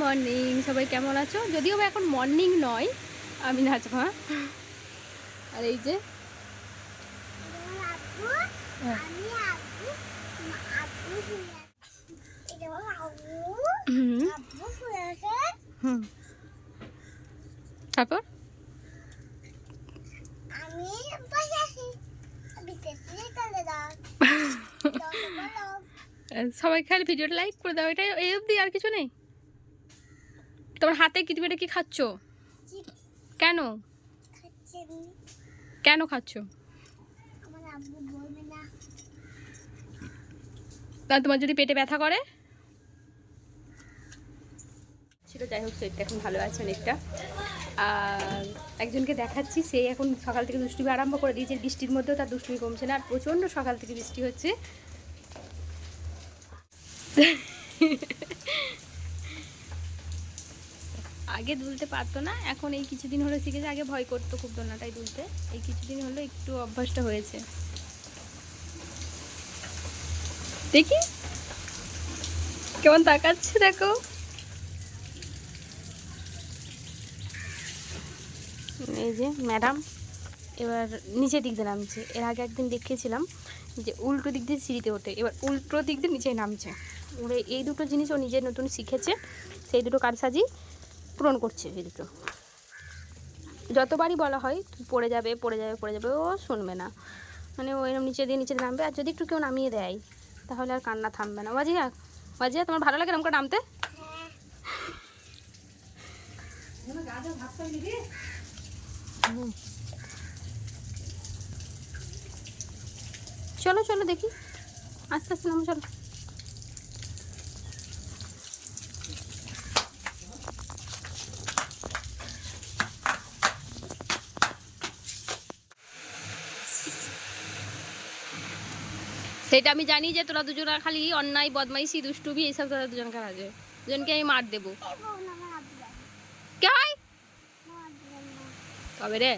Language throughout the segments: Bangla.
মর্নিং, সবাই কেমন আছো? যদিও বা এখন মর্নিং নয়, আমি নাজমা। আর এই যে তারপর সবাই খালি ভিডিওটা লাইক করে দাও, এটাই এই অবধি, আর কিছু নেই। তোমার হাতে কি, তুমি এটা কি খাচ্ছ? কেন কেন খাচ্ছ? তা তোমার যদি পেটে ব্যথা করে ছিল, যাই হোক শরীরটা এখন ভালো আছে অনেকটা। আর একজনকে দেখাচ্ছি, সে এখন সকাল থেকে দুষ্টুমি আরম্ভ করে দিয়েছে, বৃষ্টির মধ্যেও তার দুষ্টুমি কমছে না, আর প্রচণ্ড সকাল থেকে বৃষ্টি হচ্ছে। আগে দুলতে পারতো না, এখন এই কিছুদিন হলো শিখেছে। আগে ভয় করতো খুব দোলনাটাই দুলতে, এই কিছুদিন হলো একটু অভ্যাসটা হয়েছে। দেখি কেমন তাকাচ্ছে, দেখো। এই যে ম্যাডাম এবার নিচের দিক দিয়ে নামছে। এর আগে একদিন দেখিয়েছিলাম যে উল্টো দিক দিয়ে সিঁড়িতে ওঠে, এবার উল্টো দিক দিয়ে নিচে নামছে। ওরে এই দুটো জিনিস ও নিজে নতুন শিখেছে, সেই দুটো কারসাজি পূরণ করছে। এই দুটো যতবারই বলা হয় পড়ে যাবে পড়ে যাবে পড়ে যাবে, ও শুনবে না। মানে ও এরকম নিচে দিয়ে নামবে, আর যদি একটু কেউ নামিয়ে দেয় তাহলে আর কান্না থামবে না। ওয়াজিয়া, ওয়াজিয়া তোমার ভালো লাগে এরকম করে নামতে? চলো চলো দেখি, আস্তে আস্তে নামো, চলো। সেটা আমি জানি যে তোরা দুজনা খালি অন্যায় বদমাইশি দুষ্টুমি এইসব তোরা দুজনকে আছে, দুজনকে আমি মার দেবো। কে হয় কবে রে?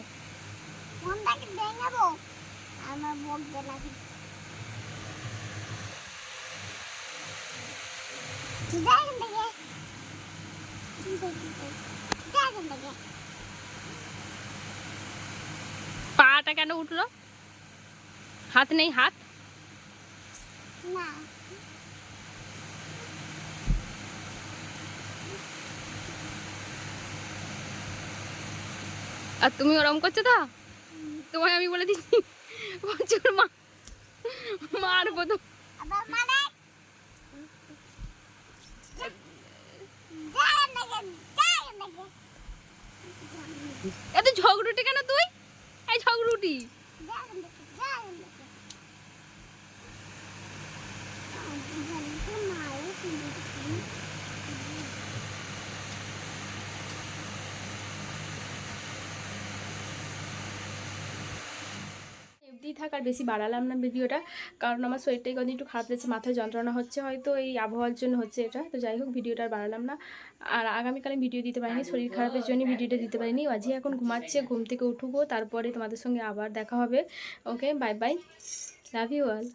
পাটা কেন উঠলো? হাত নেই? হাত আর তুমি ওরম করছো তো? তোমায় আমি বলে দিচ্ছি প্রচুর মারবো তো। এত ঝগড়ুটি কেন তুই? এই ঝগড়ুটি থাক, আর বেশি বাড়ালাম না ভিডিওটা, কারণ আমার শরীরটাই কদিন একটু খারাপ লাগছে, মাথায় যন্ত্রণা হচ্ছে, হয়তো এই আবহাওয়ার জন্য হচ্ছে এটা। তো যাই হোক, ভিডিওটা আর বাড়ালাম না। আর আগামীকালে ভিডিও দিতে পারিনি, শরীর খারাপের জন্য ভিডিওটা দিতে পারিনি। আজই এখন ঘুমাচ্ছে, ঘুম থেকে উঠবো, তারপরে তোমাদের সঙ্গে আবার দেখা হবে। Okay, bye bye, love you all.